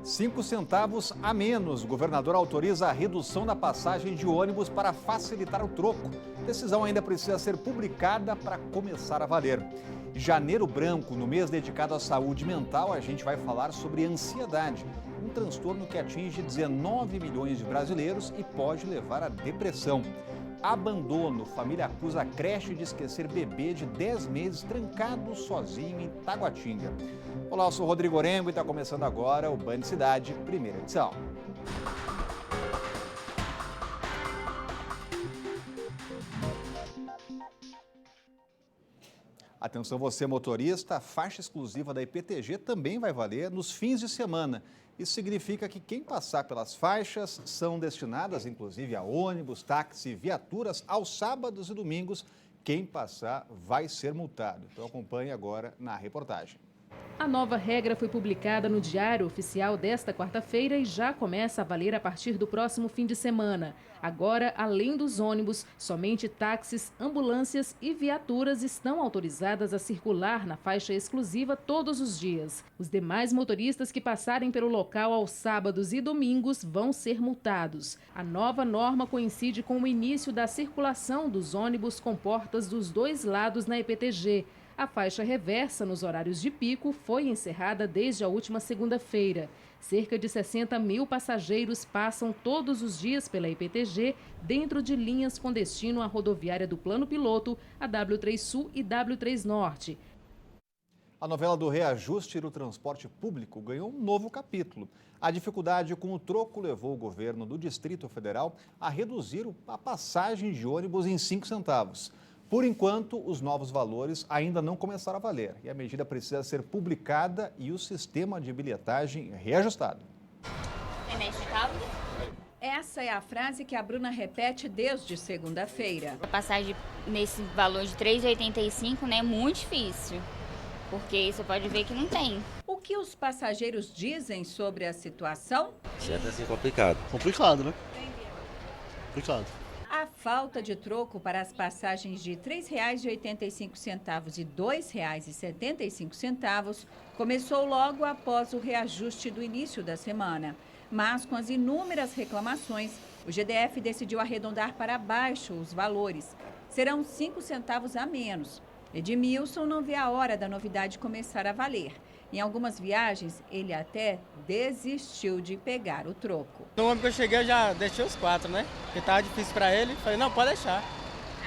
5 centavos a menos. O governador autoriza a redução da passagem de ônibus para facilitar o troco. A decisão ainda precisa ser publicada para começar a valer. Janeiro Branco, no mês dedicado à saúde mental, a gente vai falar sobre ansiedade, um transtorno que atinge 19 milhões de brasileiros e pode levar à depressão. Abandono. Família acusa a creche de esquecer bebê de 10 meses trancado sozinho em Taguatinga. Olá, eu sou o Rodrigo Orengo e está começando agora o Band Cidade, primeira edição. Atenção você motorista, a faixa exclusiva da IPTG também vai valer nos fins de semana. Isso significa que quem passar pelas faixas são destinadas, inclusive, a ônibus, táxi, viaturas, aos sábados e domingos. Quem passar vai ser multado. Então acompanhe agora na reportagem. A nova regra foi publicada no Diário Oficial desta quarta-feira e já começa a valer a partir do próximo fim de semana. Agora, além dos ônibus, somente táxis, ambulâncias e viaturas estão autorizadas a circular na faixa exclusiva todos os dias. Os demais motoristas que passarem pelo local aos sábados e domingos vão ser multados. A nova norma coincide com o início da circulação dos ônibus com portas dos dois lados na IPTG. A faixa reversa nos horários de pico foi encerrada desde a última segunda-feira. Cerca de 60 mil passageiros passam todos os dias pela IPTG dentro de linhas com destino à rodoviária do Plano Piloto, a W3 Sul e W3 Norte. A novela do reajuste do transporte público ganhou um novo capítulo. A dificuldade com o troco levou o governo do Distrito Federal a reduzir a passagem de ônibus em 5 centavos. Por enquanto, os novos valores ainda não começaram a valer e a medida precisa ser publicada e o sistema de bilhetagem reajustado. Tem 10 centavos? Essa é a frase que a Bruna repete desde segunda-feira. A passagem nesse valor de R$ 3,85, né, é muito difícil, porque você pode ver que não tem. O que os passageiros dizem sobre a situação? Sempre assim complicado. Complicado, né? Complicado. A falta de troco para as passagens de R$ 3,85 e R$ 2,75 começou logo após o reajuste do início da semana. Mas com as inúmeras reclamações, o GDF decidiu arredondar para baixo os valores. Serão 5 centavos a menos. Edmilson não vê a hora da novidade começar a valer. Em algumas viagens, ele até desistiu de pegar o troco. No momento que eu cheguei, eu já deixei os 4, né? Porque estava difícil para ele. Falei, não, pode deixar.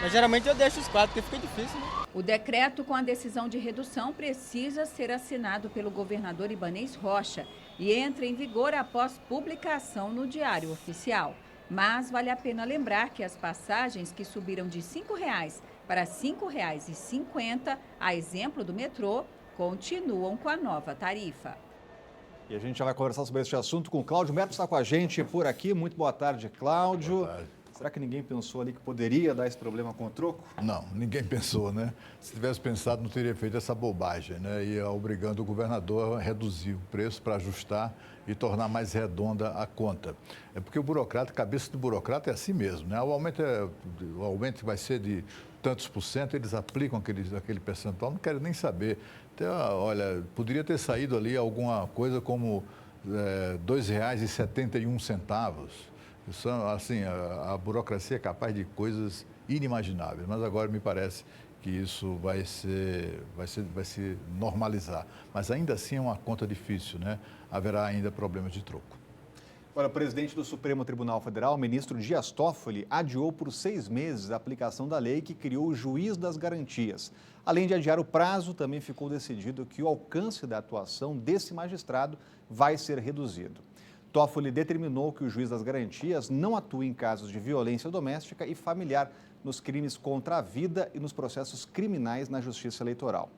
Mas geralmente eu deixo os 4, porque fica difícil, né? O decreto com a decisão de redução precisa ser assinado pelo governador Ibanez Rocha e entra em vigor após publicação no Diário Oficial. Mas vale a pena lembrar que as passagens que subiram de R$ 5,00 para R$ 5,50, a exemplo do metrô, continuam com a nova tarifa. E a gente já vai conversar sobre este assunto com o Cláudio Merto, está com a gente por aqui. Muito boa tarde, Cláudio. Boa tarde. Será que ninguém pensou ali que poderia dar esse problema com o troco? Não, ninguém pensou, né? Se tivesse pensado, não teria feito essa bobagem, né? Ia obrigando o governador a reduzir o preço para ajustar e tornar mais redonda a conta. É porque o burocrata, a cabeça do burocrata é assim mesmo, né? O aumento vai ser de tantos por cento, eles aplicam aquele percentual, não querem nem saber. Então, olha, poderia ter saído ali alguma coisa como R$ 2,71. Isso, assim, a burocracia é capaz de coisas inimagináveis, mas agora me parece que isso vai se normalizar. Mas ainda assim é uma conta difícil, né? Haverá ainda problemas de troco. Olha, o presidente do Supremo Tribunal Federal, o ministro Dias Toffoli, adiou por 6 meses a aplicação da lei que criou o Juiz das Garantias. Além de adiar o prazo, também ficou decidido que o alcance da atuação desse magistrado vai ser reduzido. Toffoli determinou que o Juiz das Garantias não atue em casos de violência doméstica e familiar, nos crimes contra a vida e nos processos criminais na Justiça Eleitoral.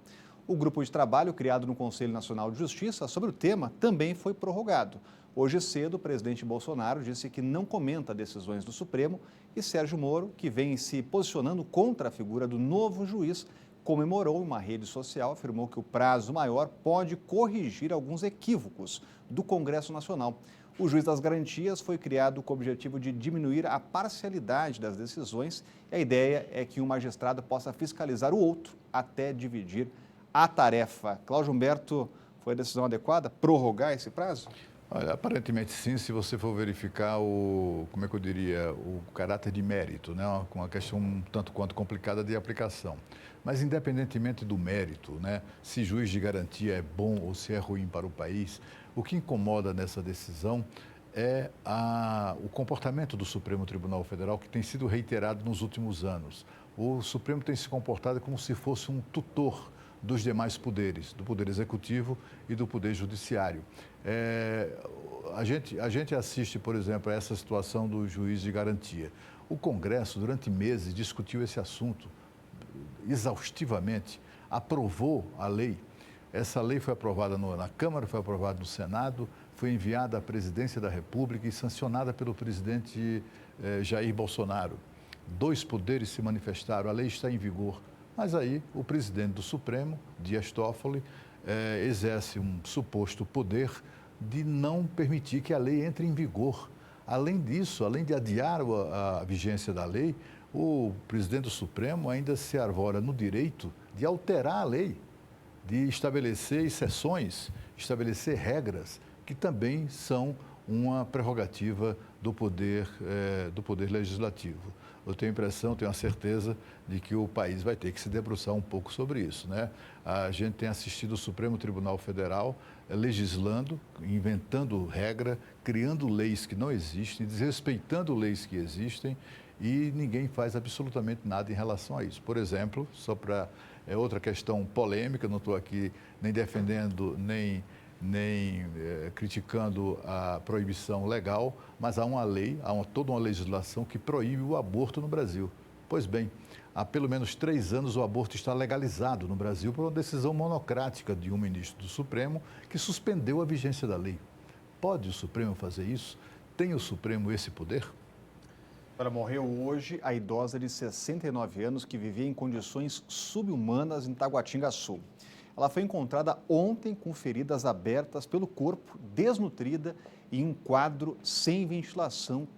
O grupo de trabalho criado no Conselho Nacional de Justiça sobre o tema também foi prorrogado. Hoje cedo, o presidente Bolsonaro disse que não comenta decisões do Supremo e Sérgio Moro, que vem se posicionando contra a figura do novo juiz, comemorou em uma rede social, afirmou que o prazo maior pode corrigir alguns equívocos do Congresso Nacional. O Juiz das Garantias foi criado com o objetivo de diminuir a parcialidade das decisões e a ideia é que um magistrado possa fiscalizar o outro até dividir a tarefa. Cláudio Humberto, foi a decisão adequada prorrogar esse prazo? Olha, aparentemente sim, se você for verificar o caráter de mérito, né? Uma questão um tanto quanto complicada de aplicação. Mas independentemente do mérito, né? Se juiz de garantia é bom ou se é ruim para o país, o que incomoda nessa decisão é o comportamento do Supremo Tribunal Federal, que tem sido reiterado nos últimos anos. O Supremo tem se comportado como se fosse um tutor dos demais poderes, do Poder Executivo e do Poder Judiciário. A gente assiste, por exemplo, a essa situação do juiz de garantia. O Congresso, durante meses, discutiu esse assunto exaustivamente, aprovou a lei. Essa lei foi aprovada na Câmara, foi aprovada no Senado, foi enviada à Presidência da República e sancionada pelo presidente Jair Bolsonaro. 2 poderes se manifestaram, a lei está em vigor. Mas aí o presidente do Supremo, Dias Toffoli, exerce um suposto poder de não permitir que a lei entre em vigor. Além disso, além de adiar a vigência da lei, o presidente do Supremo ainda se arvora no direito de alterar a lei, de estabelecer exceções, estabelecer regras que também são uma prerrogativa do poder legislativo. Eu tenho a impressão, tenho a certeza de que o país vai ter que se debruçar um pouco sobre isso, né? A gente tem assistido o Supremo Tribunal Federal legislando, inventando regra, criando leis que não existem, desrespeitando leis que existem e ninguém faz absolutamente nada em relação a isso. Por exemplo, só para outra questão polêmica, não estou aqui nem defendendo, nem criticando a proibição legal, mas há uma lei, toda uma legislação que proíbe o aborto no Brasil. Pois bem, há pelo menos 3 anos o aborto está legalizado no Brasil por uma decisão monocrática de um ministro do Supremo que suspendeu a vigência da lei. Pode o Supremo fazer isso? Tem o Supremo esse poder? Ela morreu hoje a idosa de 69 anos que vivia em condições subhumanas em Taguatinga Sul. Ela foi encontrada ontem com feridas abertas pelo corpo, desnutrida e em um quarto sem ventilação.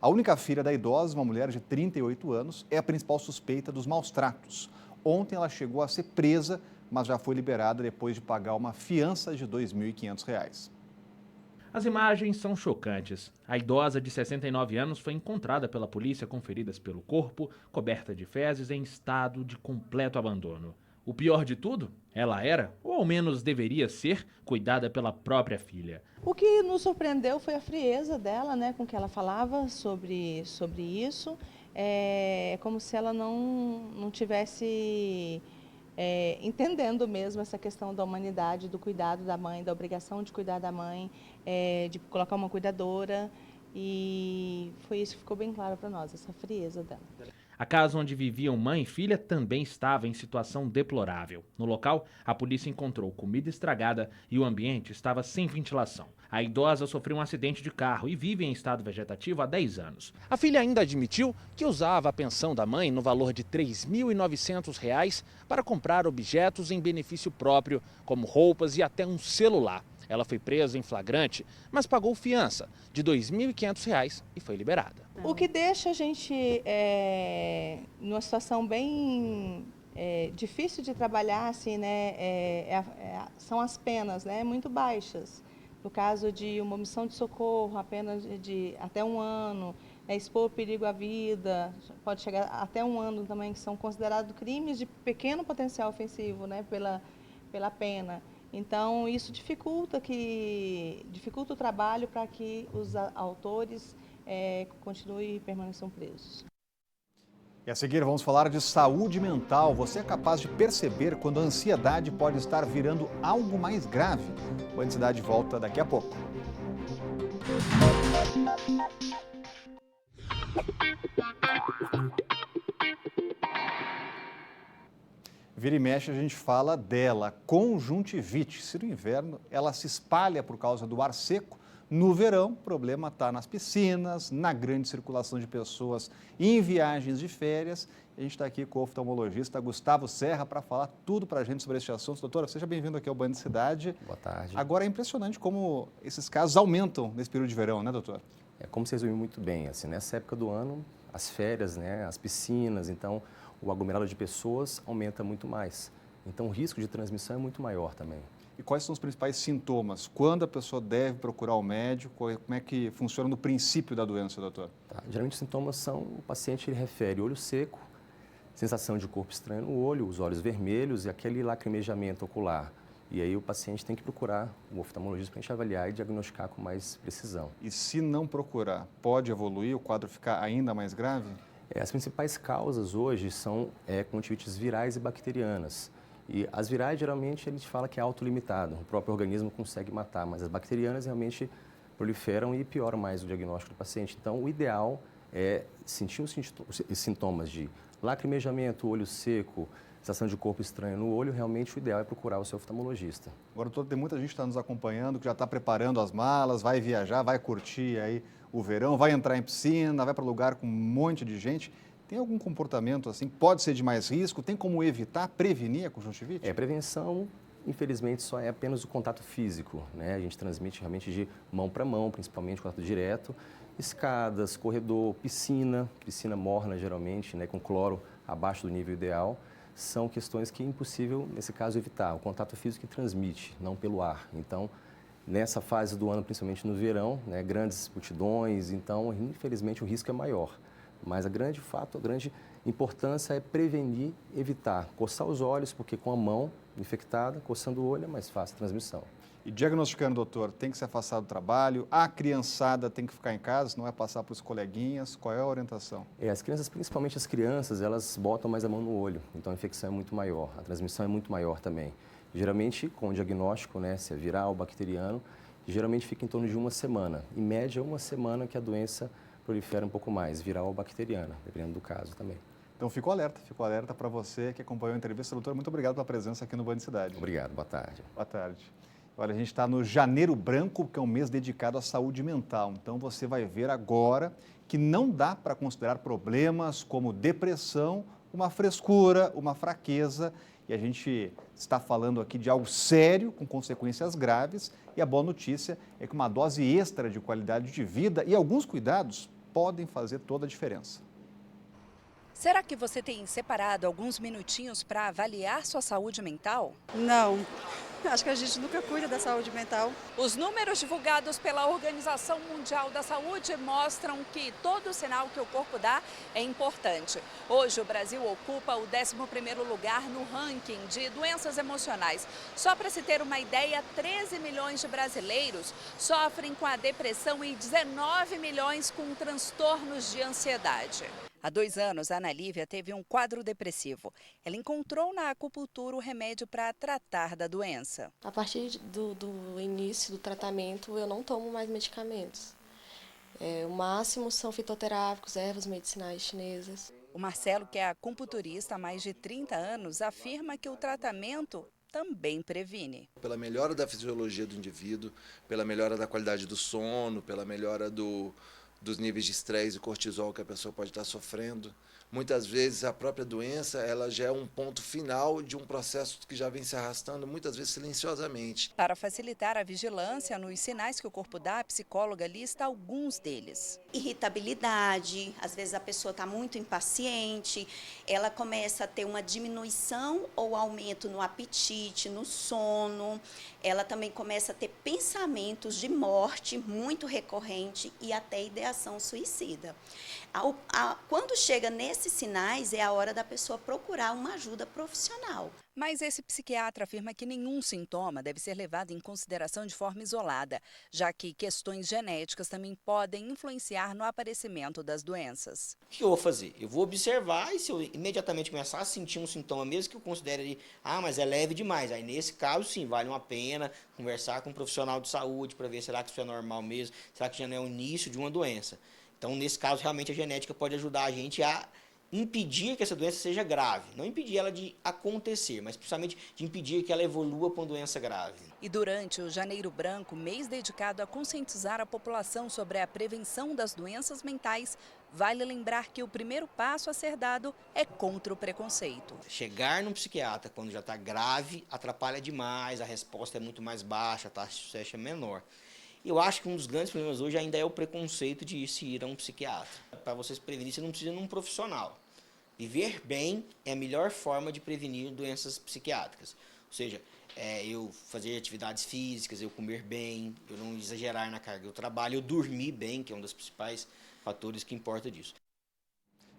A única filha da idosa, uma mulher de 38 anos, é a principal suspeita dos maus tratos. Ontem ela chegou a ser presa, mas já foi liberada depois de pagar uma fiança de R$ 2.500. As imagens são chocantes. A idosa de 69 anos foi encontrada pela polícia com feridas pelo corpo, coberta de fezes, em estado de completo abandono. O pior de tudo, ela era, ou ao menos deveria ser, cuidada pela própria filha. O que nos surpreendeu foi a frieza dela, né, com que ela falava sobre isso. É como se ela não tivesse entendendo mesmo essa questão da humanidade, do cuidado da mãe, da obrigação de cuidar da mãe, de colocar uma cuidadora. E foi isso que ficou bem claro para nós, essa frieza dela. A casa onde viviam mãe e filha também estava em situação deplorável. No local, a polícia encontrou comida estragada e o ambiente estava sem ventilação. A idosa sofreu um acidente de carro e vive em estado vegetativo há 10 anos. A filha ainda admitiu que usava a pensão da mãe no valor de R$ 3.900 para comprar objetos em benefício próprio, como roupas e até um celular. Ela foi presa em flagrante, mas pagou fiança de R$ 2.500 e foi liberada. O que deixa a gente numa situação bem difícil de trabalhar, assim, né, são as penas, né, muito baixas. No caso de uma omissão de socorro, apenas de até 1 ano, expor perigo à vida, pode chegar até 1 ano também, que são considerados crimes de pequeno potencial ofensivo, né, pela pena. Então, isso dificulta o trabalho para que os autores continuem e permaneçam presos. E a seguir vamos falar de saúde mental. Você é capaz de perceber quando a ansiedade pode estar virando algo mais grave? O Ansiedade volta daqui a pouco. Vira e mexe a gente fala dela, conjuntivite. Se no inverno ela se espalha por causa do ar seco, no verão o problema está nas piscinas, na grande circulação de pessoas em viagens de férias. A gente está aqui com o oftalmologista Gustavo Serra para falar tudo para a gente sobre este assunto. Doutora, seja bem-vindo aqui ao Band Cidade. Boa tarde. Agora é impressionante como esses casos aumentam nesse período de verão, né, doutor? Como você resumiu muito bem, assim, nessa época do ano, as férias, né, as piscinas, então o aglomerado de pessoas aumenta muito mais. Então o risco de transmissão é muito maior também. E quais são os principais sintomas? Quando a pessoa deve procurar o médico? Como é que funciona no princípio da doença, doutor? Geralmente os sintomas são, o paciente ele refere olho seco, sensação de corpo estranho no olho, os olhos vermelhos e aquele lacrimejamento ocular. E aí o paciente tem que procurar o oftalmologista para a gente avaliar e diagnosticar com mais precisão. E se não procurar, pode evoluir, o quadro ficar ainda mais grave? As principais causas hoje são conjuntivites virais e bacterianas. E as virais, geralmente, a gente fala que é autolimitado, o próprio organismo consegue matar, mas as bacterianas realmente proliferam e pioram mais o diagnóstico do paciente. Então, o ideal é sentir os sintomas de lacrimejamento, olho seco, sensação de corpo estranho no olho, realmente o ideal é procurar o seu oftalmologista. Agora, doutor, tem muita gente que está nos acompanhando, que já está preparando as malas, vai viajar, vai curtir aí o verão, vai entrar em piscina, vai para lugar com um monte de gente. Tem algum comportamento assim? Pode ser de mais risco? Tem como evitar, prevenir a conjuntivite? Prevenção, infelizmente, só é apenas o contato físico, né? A gente transmite realmente de mão para mão, principalmente contato direto. Escadas, corredor, piscina morna geralmente, né, com cloro abaixo do nível ideal, são questões que é impossível, nesse caso, evitar. O contato físico que transmite, não pelo ar. Então, nessa fase do ano, principalmente no verão, né, grandes multidões, então, infelizmente, o risco é maior. Mas a grande importância é prevenir, evitar. Coçar os olhos, porque com a mão infectada, coçando o olho é mais fácil a transmissão. E diagnosticando, doutor, tem que se afastar do trabalho, a criançada tem que ficar em casa, não é passar para os coleguinhas, qual é a orientação? As crianças, principalmente as crianças, elas botam mais a mão no olho, então a infecção é muito maior, a transmissão é muito maior também. Geralmente, com o diagnóstico, né, se é viral ou bacteriano, geralmente fica em torno de uma semana. Em média, uma semana que a doença prolifera um pouco mais, viral ou bacteriana, dependendo do caso também. Então, fico alerta para você que acompanhou a entrevista. Doutor, muito obrigado pela presença aqui no Band Cidade. Obrigado, boa tarde. Boa tarde. Olha, a gente está no Janeiro Branco, que é um mês dedicado à saúde mental. Então, você vai ver agora que não dá para considerar problemas como depressão uma frescura, uma fraqueza. E a gente está falando aqui de algo sério, com consequências graves. E a boa notícia é que uma dose extra de qualidade de vida e alguns cuidados podem fazer toda a diferença. Será que você tem separado alguns minutinhos para avaliar sua saúde mental? Não, acho que a gente nunca cuida da saúde mental. Os números divulgados pela Organização Mundial da Saúde mostram que todo sinal que o corpo dá é importante. Hoje o Brasil ocupa o 11º lugar no ranking de doenças emocionais. Só para se ter uma ideia, 13 milhões de brasileiros sofrem com a depressão e 19 milhões com transtornos de ansiedade. Há 2 anos, a Ana Lívia teve um quadro depressivo. Ela encontrou na acupuntura o remédio para tratar da doença. A partir do início do tratamento, eu não tomo mais medicamentos. O máximo são fitoterápicos, ervas medicinais chinesas. O Marcelo, que é acupunturista há mais de 30 anos, afirma que o tratamento também previne. Pela melhora da fisiologia do indivíduo, pela melhora da qualidade do sono, pela melhora dos níveis de estresse e cortisol que a pessoa pode estar sofrendo. Muitas vezes a própria doença ela já é um ponto final de um processo que já vem se arrastando, muitas vezes silenciosamente. Para facilitar a vigilância nos sinais que o corpo dá, a psicóloga lista alguns deles. Irritabilidade, às vezes a pessoa está muito impaciente, ela começa a ter uma diminuição ou aumento no apetite, no sono, ela também começa a ter pensamentos de morte muito recorrente e até ideação suicida. Quando chega nesses sinais, é a hora da pessoa procurar uma ajuda profissional. Mas esse psiquiatra afirma que nenhum sintoma deve ser levado em consideração de forma isolada, já que questões genéticas também podem influenciar no aparecimento das doenças. O que eu vou fazer? Eu vou observar e se eu imediatamente começar a sentir um sintoma, mesmo que eu considere, mas é leve demais. Aí nesse caso, sim, vale uma pena conversar com um profissional de saúde para ver será que isso é normal mesmo, será que já não é o início de uma doença. Então, nesse caso, realmente a genética pode ajudar a gente a impedir que essa doença seja grave. Não impedir ela de acontecer, mas principalmente de impedir que ela evolua para uma doença grave. E durante o Janeiro Branco, mês dedicado a conscientizar a população sobre a prevenção das doenças mentais, vale lembrar que o primeiro passo a ser dado é contra o preconceito. Chegar num psiquiatra quando já está grave atrapalha demais, a resposta é muito mais baixa, a taxa de sucesso é menor. Eu acho que um dos grandes problemas hoje ainda é o preconceito de se ir a um psiquiatra. Para você se prevenir, você não precisa de um profissional. Viver bem é a melhor forma de prevenir doenças psiquiátricas. Ou seja, eu fazer atividades físicas, eu comer bem, eu não exagerar na carga do trabalho, eu dormir bem, que é um dos principais fatores que importa disso.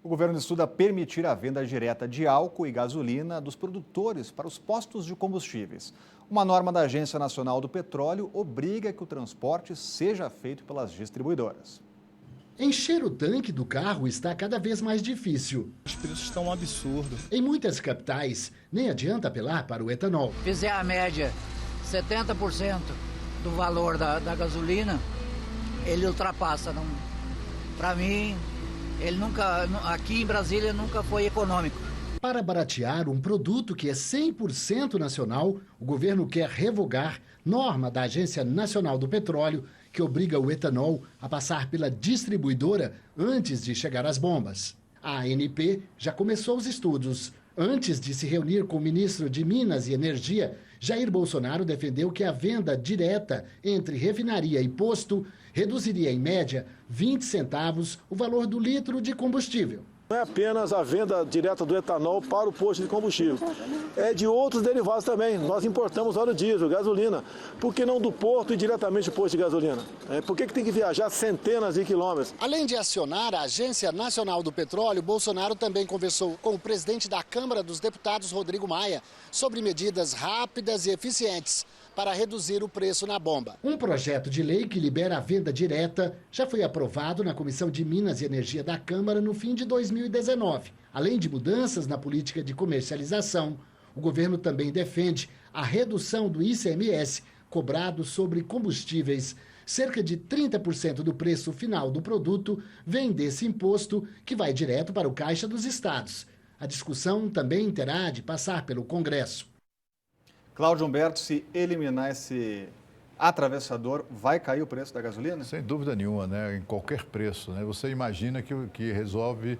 O governo estuda permitir a venda direta de álcool e gasolina dos produtores para os postos de combustíveis. Uma norma da Agência Nacional do Petróleo obriga que o transporte seja feito pelas distribuidoras. Encher o tanque do carro está cada vez mais difícil. Os preços estão um absurdo. Em muitas capitais, nem adianta apelar para o etanol. Fizer a média 70% do valor da gasolina, ele ultrapassa. Para mim, ele nunca, aqui em Brasília, nunca foi econômico. Para baratear um produto que é 100% nacional, o governo quer revogar norma da Agência Nacional do Petróleo que obriga o etanol a passar pela distribuidora antes de chegar às bombas. A ANP já começou os estudos. Antes de se reunir com o ministro de Minas e Energia, Jair Bolsonaro defendeu que a venda direta entre refinaria e posto reduziria em média 20 centavos o valor do litro de combustível. Não é apenas a venda direta do etanol para o posto de combustível, é de outros derivados também. Nós importamos óleo diesel, gasolina, por que não do porto e diretamente do posto de gasolina? Por que tem que viajar centenas de quilômetros? Além de acionar a Agência Nacional do Petróleo, Bolsonaro também conversou com o presidente da Câmara dos Deputados, Rodrigo Maia, sobre medidas rápidas e eficientes para reduzir o preço na bomba. Um projeto de lei que libera a venda direta já foi aprovado na Comissão de Minas e Energia da Câmara no fim de 2019. Além de mudanças na política de comercialização, o governo também defende a redução do ICMS cobrado sobre combustíveis. Cerca de 30% do preço final do produto vem desse imposto, que vai direto para o caixa dos estados. A discussão também terá de passar pelo Congresso. Cláudio Humberto, se eliminar esse atravessador, vai cair o preço da gasolina? Sem dúvida nenhuma, né? Em qualquer preço, né? Você imagina que resolve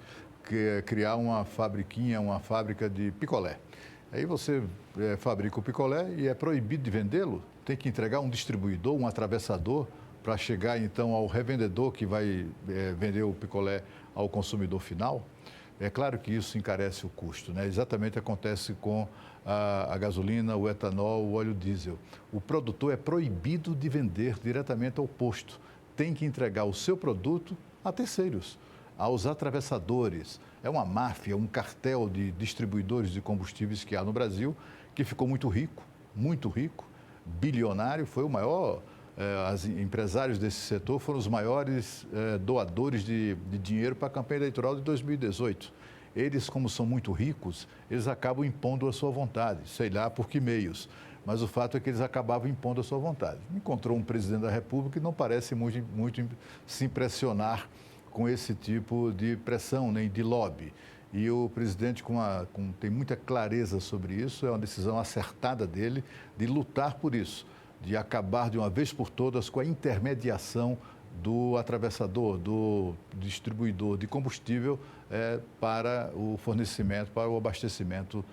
criar uma fabriquinha, uma fábrica de picolé. Aí você fabrica o picolé e é proibido de vendê-lo. Tem que entregar um distribuidor, um atravessador, para chegar então ao revendedor que vai vender o picolé ao consumidor final. É claro que isso encarece o custo, né? Exatamente acontece com a gasolina, o etanol, o óleo diesel. O produtor é proibido de vender diretamente ao posto. Tem que entregar o seu produto a terceiros, aos atravessadores. É uma máfia, um cartel de distribuidores de combustíveis que há no Brasil, que ficou muito rico, bilionário, foi o maior. Os empresários desse setor foram os maiores doadores de dinheiro para a campanha eleitoral de 2018. Eles, como são muito ricos, eles acabam impondo a sua vontade, sei lá por que meios, mas o fato é que eles acabavam impondo a sua vontade. Encontrou um presidente da República que não parece muito se impressionar com esse tipo de pressão, nem de lobby. E o presidente tem muita clareza sobre isso, é uma decisão acertada dele de lutar por isso, de acabar de uma vez por todas com a intermediação do atravessador, do distribuidor de combustível para o fornecimento, para o abastecimento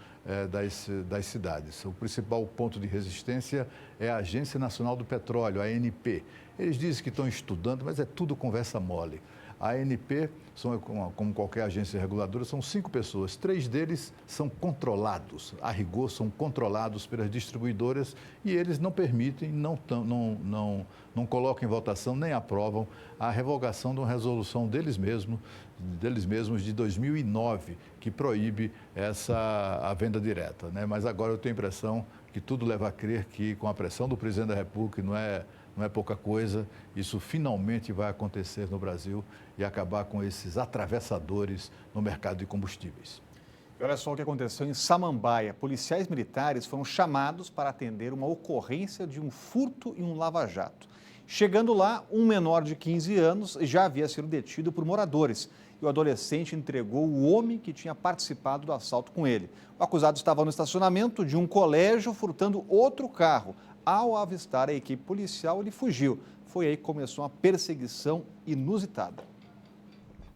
das cidades. O principal ponto de resistência é a Agência Nacional do Petróleo, a ANP. Eles dizem que estão estudando, mas é tudo conversa mole. A ANP, como qualquer agência reguladora, são 5 pessoas. 3 deles são controlados, a rigor, são controlados pelas distribuidoras e eles não permitem, não colocam em votação, nem aprovam a revogação de uma resolução deles mesmos de 2009, que proíbe a venda direta, né? Mas agora eu tenho a impressão que tudo leva a crer que, com a pressão do presidente da República, não é pouca coisa, isso finalmente vai acontecer no Brasil e acabar com esses atravessadores no mercado de combustíveis. E olha só o que aconteceu em Samambaia. Policiais militares foram chamados para atender uma ocorrência de um furto em um lava-jato. Chegando lá, um menor de 15 anos já havia sido detido por moradores e o adolescente entregou o homem que tinha participado do assalto com ele. O acusado estava no estacionamento de um colégio furtando outro carro. Ao avistar a equipe policial, ele fugiu. Foi aí que começou uma perseguição inusitada.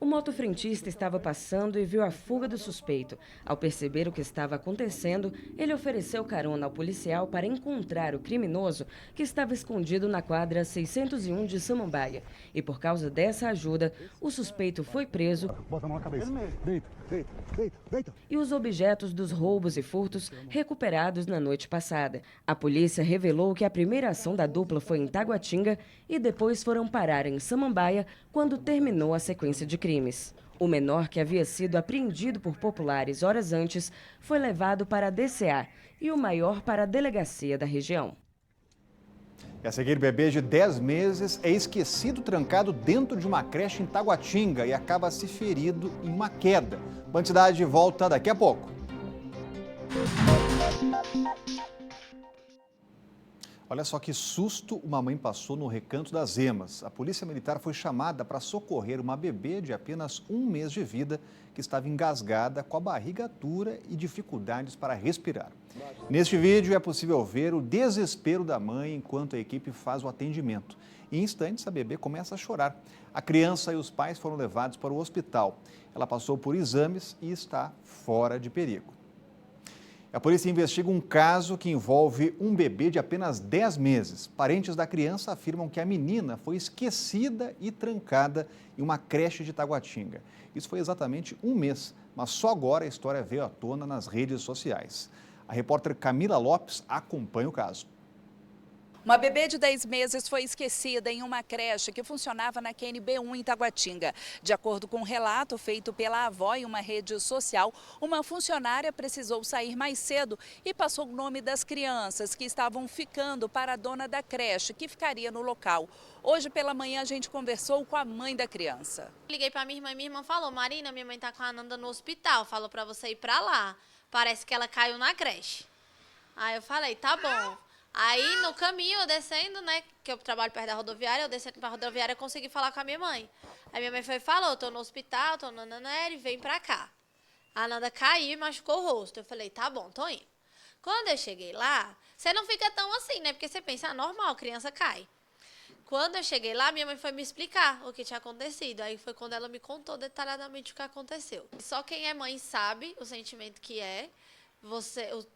O motofrentista estava passando e viu a fuga do suspeito. Ao perceber o que estava acontecendo, ele ofereceu carona ao policial para encontrar o criminoso que estava escondido na quadra 601 de Samambaia. E por causa dessa ajuda, o suspeito foi preso. Bota a mão na cabeça. Deita. E os objetos dos roubos e furtos recuperados na noite passada. A polícia revelou que a primeira ação da dupla foi em Taguatinga e depois foram parar em Samambaia quando terminou a sequência de crimes. O menor, que havia sido apreendido por populares horas antes, foi levado para a DCA e o maior para a delegacia da região. E a seguir, bebê de 10 meses é esquecido trancado dentro de uma creche em Taguatinga e acaba se ferido em uma queda. Band Cidade volta daqui a pouco. Olha só que susto uma mãe passou no Recanto das Emas. A polícia militar foi chamada para socorrer uma bebê de apenas 1 mês de vida que estava engasgada, com a barriga dura e dificuldades para respirar. Neste vídeo é possível ver o desespero da mãe enquanto a equipe faz o atendimento. Em instantes, a bebê começa a chorar. A criança e os pais foram levados para o hospital. Ela passou por exames e está fora de perigo. A polícia investiga um caso que envolve um bebê de apenas 10 meses. Parentes da criança afirmam que a menina foi esquecida e trancada em uma creche de Taguatinga. Isso foi exatamente 1 mês, mas só agora a história veio à tona nas redes sociais. A repórter Camila Lopes acompanha o caso. Uma bebê de 10 meses foi esquecida em uma creche que funcionava na QNB1 em Taguatinga. De acordo com um relato feito pela avó em uma rede social, uma funcionária precisou sair mais cedo e passou o nome das crianças que estavam ficando para a dona da creche, que ficaria no local. Hoje pela manhã a gente conversou com a mãe da criança. Liguei para minha irmã falou: Marina, minha mãe está com a Ananda no hospital, falou para você ir para lá. Parece que ela caiu na creche. Aí eu falei, tá bom. Aí, no caminho, eu descendo, né, que eu trabalho perto da rodoviária, eu descendo pra rodoviária, eu consegui falar com a minha mãe. Aí minha mãe foi e falou, tô no hospital, tô na Nanere, vem pra cá. A Nanda caiu e machucou o rosto. Eu falei, tá bom, tô indo. Quando eu cheguei lá, você não fica tão assim, né, porque você pensa, normal, criança cai. Quando eu cheguei lá, minha mãe foi me explicar o que tinha acontecido. Aí foi quando ela me contou detalhadamente o que aconteceu. Só quem é mãe sabe o sentimento que é.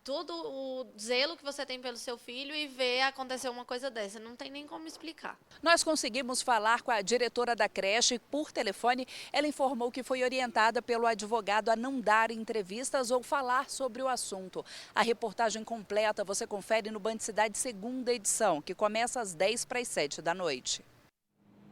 Todo o zelo que você tem pelo seu filho e ver acontecer uma coisa dessa. Não tem nem como explicar. Nós conseguimos falar com a diretora da creche por telefone. Ela informou que foi orientada pelo advogado a não dar entrevistas ou falar sobre o assunto. A reportagem completa você confere no Band Cidade, segunda edição, que começa às 6:50 da noite.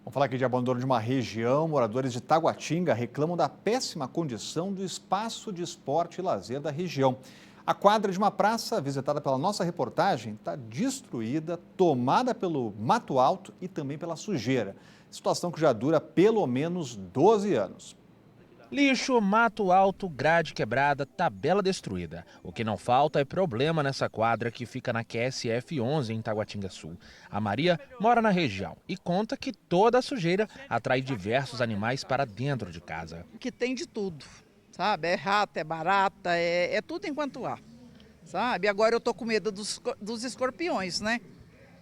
Vamos falar aqui de abandono de uma região. Moradores de Taguatinga reclamam da péssima condição do espaço de esporte e lazer da região. A quadra de uma praça, visitada pela nossa reportagem, está destruída, tomada pelo mato alto e também pela sujeira. Situação que já dura pelo menos 12 anos. Lixo, mato alto, grade quebrada, tabela destruída. O que não falta é problema nessa quadra que fica na QSF 11 em Taguatinga Sul. A Maria mora na região e conta que toda a sujeira atrai diversos animais para dentro de casa. Que tem de tudo, sabe? É rato, é barata, é tudo enquanto há, sabe? Agora eu tô com medo dos escorpiões, né?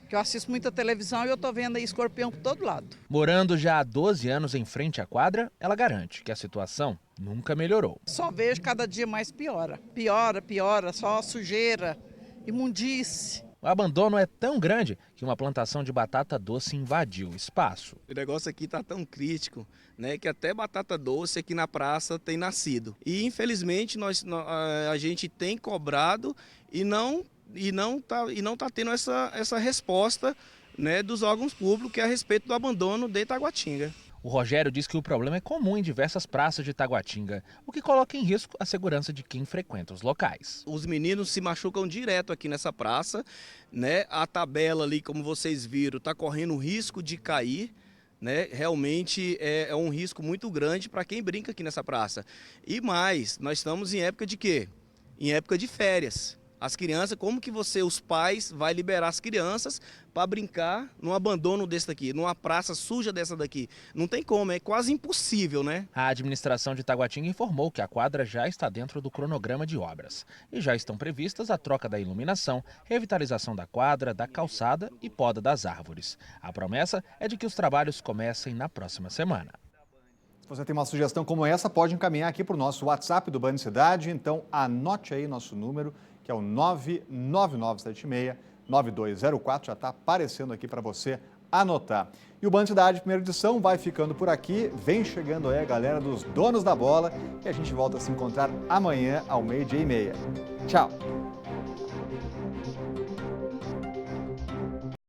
Que eu assisto muita televisão e eu tô vendo aí escorpião por todo lado. Morando já há 12 anos em frente à quadra, ela garante que a situação nunca melhorou. Só vejo cada dia mais piora. Piora, só sujeira, imundice. O abandono é tão grande que uma plantação de batata doce invadiu o espaço. O negócio aqui está tão crítico, né, que até batata doce aqui na praça tem nascido. E infelizmente a gente tem cobrado e não tá tendo essa resposta, né, dos órgãos públicos que é a respeito do abandono de Taguatinga. O Rogério diz que o problema é comum em diversas praças de Taguatinga, o que coloca em risco a segurança de quem frequenta os locais. Os meninos se machucam direto aqui nessa praça, né? A tabela ali, como vocês viram, está correndo risco de cair. Né? Realmente é um risco muito grande para quem brinca aqui nessa praça. E mais, nós estamos em época de quê? Em época de férias. As crianças, como que os pais, vai liberar as crianças para brincar num abandono desse daqui, numa praça suja dessa daqui? Não tem como, é quase impossível, né? A administração de Taguatinga informou que a quadra já está dentro do cronograma de obras. E já estão previstas a troca da iluminação, revitalização da quadra, da calçada e poda das árvores. A promessa é de que os trabalhos comecem na próxima semana. você tem uma sugestão como essa, pode encaminhar aqui para o nosso WhatsApp do Band Cidade. Então, anote aí nosso número, que é o 99976-9204. Já está aparecendo aqui para você anotar. E o Band Cidade, primeira edição, vai ficando por aqui. Vem chegando aí a galera dos donos da bola. E a gente volta a se encontrar amanhã ao 12:30. Tchau!